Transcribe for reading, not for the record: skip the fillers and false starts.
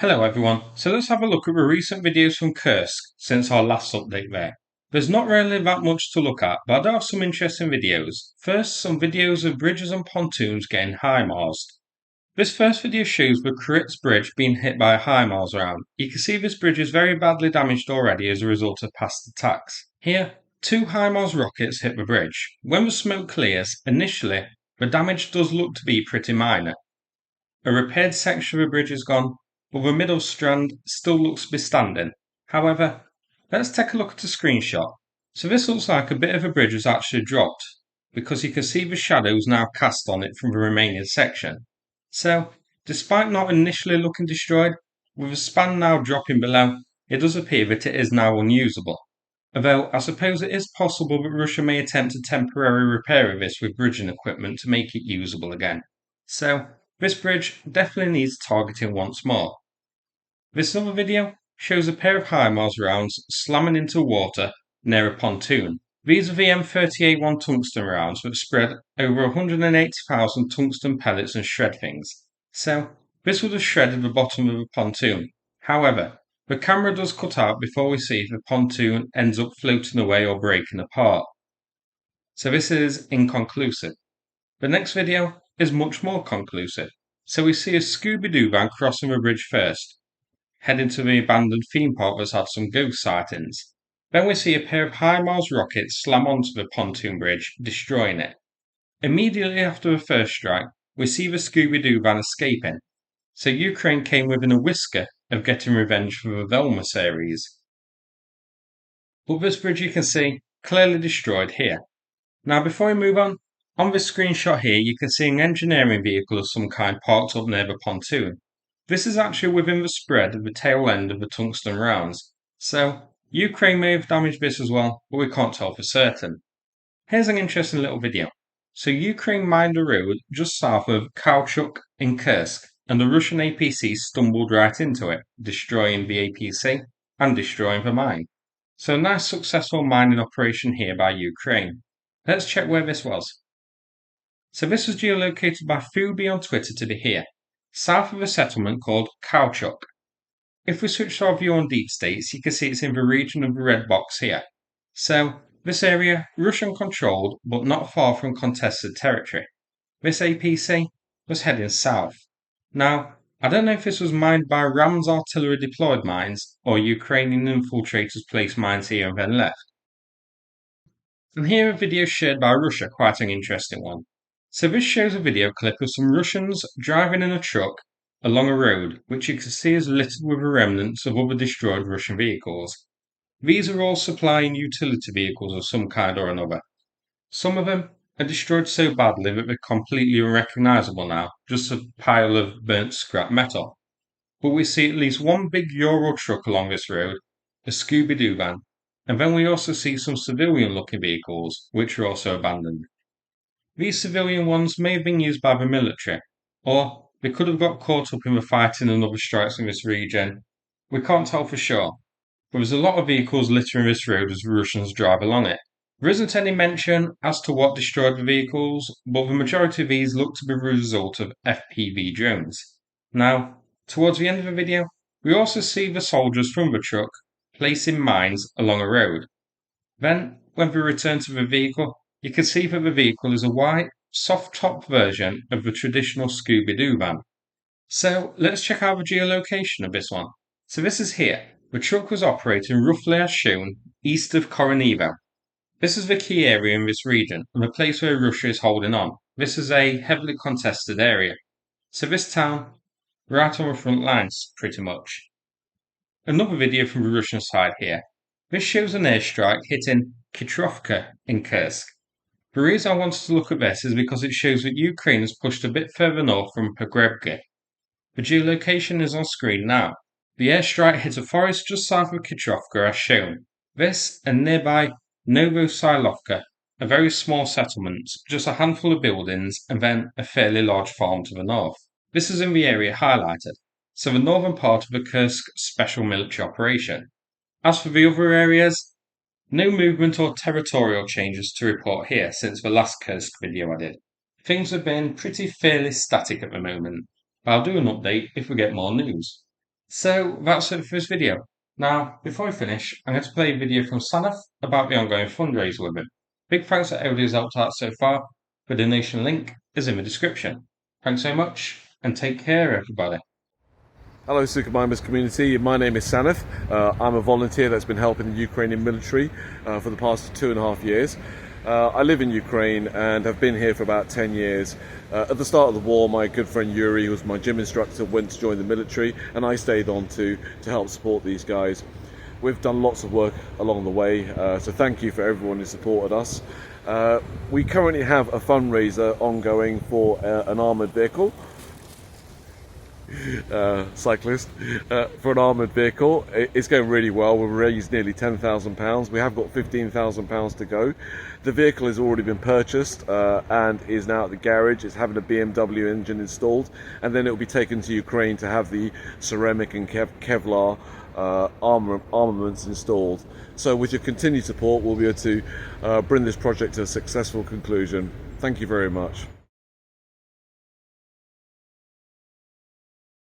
Hello everyone, so let's have a look at the recent videos from Kursk since our last update there. There's not really that much to look at, but I do have some interesting videos. First, some videos of bridges and pontoons getting HIMARS. This first video shows the Kursk bridge being hit by a HIMARS round. You can see this bridge is very badly damaged already as a result of past attacks. Here, two HIMARS rockets hit the bridge. When the smoke clears, initially, the damage does look to be pretty minor. A repaired section of the bridge is gone, but the middle strand still looks to be standing. However, let's take a look at a screenshot. So this looks like a bit of a bridge has actually dropped, because you can see the shadows now cast on it from the remaining section. So, despite not initially looking destroyed, with the span now dropping below, it does appear that it is now unusable. Although I suppose it is possible that Russia may attempt a temporary repair of this with bridging equipment to make it usable again. So, this bridge definitely needs targeting once more. This other video shows a pair of HIMARS rounds slamming into water near a pontoon. These are the M38-1 tungsten rounds that spread over 180,000 tungsten pellets and shred things. So, this would have shredded the bottom of the pontoon. However, the camera does cut out before we see if the pontoon ends up floating away or breaking apart. So this is inconclusive. The next video is much more conclusive. So we see a Scooby-Doo van crossing the bridge first, heading to the abandoned theme park that's had some ghost sightings. Then we see a pair of HIMARS rockets slam onto the pontoon bridge, destroying it. Immediately after the first strike, we see the Scooby-Doo van escaping. So Ukraine came within a whisker of getting revenge for the Velma series. But this bridge you can see clearly destroyed here. Now before we move on this screenshot here you can see an engineering vehicle of some kind parked up near the pontoon. This is actually within the spread of the tail end of the tungsten rounds, so Ukraine may have damaged this as well, but we can't tell for certain. Here's an interesting little video. So Ukraine mined a road just south of Kursk in Kursk, and the Russian APC stumbled right into it, destroying the APC and destroying the mine. So a nice successful mining operation here by Ukraine. Let's check where this was. So this was geolocated by Fubi on Twitter to be here, south of a settlement called Kursk. If we switch to our view on deep states, you can see it's in the region of the red box here. So this area, Russian controlled, but not far from contested territory. This APC was heading south. Now, I don't know if this was mined by Ram's artillery deployed mines, or Ukrainian infiltrators placed mines here and then left. And here a video shared by Russia, quite an interesting one. So this shows a video clip of some Russians driving in a truck along a road, which you can see is littered with the remnants of other destroyed Russian vehicles. These are all supplying utility vehicles of some kind or another. Some of them are destroyed so badly that they're completely unrecognisable now, just a pile of burnt scrap metal. But we see at least one big Euro truck along this road, a Scooby-Doo van, and then we also see some civilian-looking vehicles, which are also abandoned. These civilian ones may have been used by the military, or they could have got caught up in the fighting and other strikes in this region. We can't tell for sure, but there's a lot of vehicles littering this road as the Russians drive along it. There isn't any mention as to what destroyed the vehicles, but the majority of these look to be the result of FPV drones. Now, towards the end of the video, we also see the soldiers from the truck placing mines along a road. Then, when we return to the vehicle, you can see that the vehicle is a white, soft-top version of the traditional Scooby-Doo van. So, let's check out the geolocation of this one. So this is here. The truck was operating roughly as shown, east of Koronivo. This is the key area in this region, and the place where Russia is holding on. This is a heavily contested area. So this town, right on the front lines, pretty much. Another video from the Russian side here. This shows an airstrike hitting Kitrovka in Kursk. The reason I wanted to look at this is because it shows that Ukraine has pushed a bit further north from Pogrebka. The geolocation is on screen now. The airstrike hit a forest just south of Kitrovka as shown. This and nearby Novosilovka, a very small settlement, just a handful of buildings and then a fairly large farm to the north. This is in the area highlighted, so the northern part of the Kursk special military operation. As for the other areas, no movement or territorial changes to report here since the last Kursk video I did. Things have been pretty fairly static at the moment, but I'll do an update if we get more news. So that's it for this video. Now, before we finish, I'm going to play a video from Sanath about the ongoing fundraiser with him. Big thanks to everybody who's helped out so far. The donation link is in the description. Thanks so much, and take care, everybody. Hello Super Mimers community, my name is Sanath. I'm a volunteer that's been helping the Ukrainian military for the past 2.5 years. I live in Ukraine and have been here for about 10 years. At the start of the war, my good friend Yuri, who was my gym instructor, went to join the military, and I stayed on to help support these guys. We've done lots of work along the way, so thank you for everyone who supported us. We currently have a fundraiser ongoing for an armoured vehicle. Cyclist for an armoured vehicle. It's going really well. We've raised nearly £10,000. We have got £15,000 to go. The vehicle has already been purchased and is now at the garage. It's having a BMW engine installed, and then it will be taken to Ukraine to have the ceramic and Kevlar armaments installed. So with your continued support, we'll be able to bring this project to a successful conclusion. Thank you very much.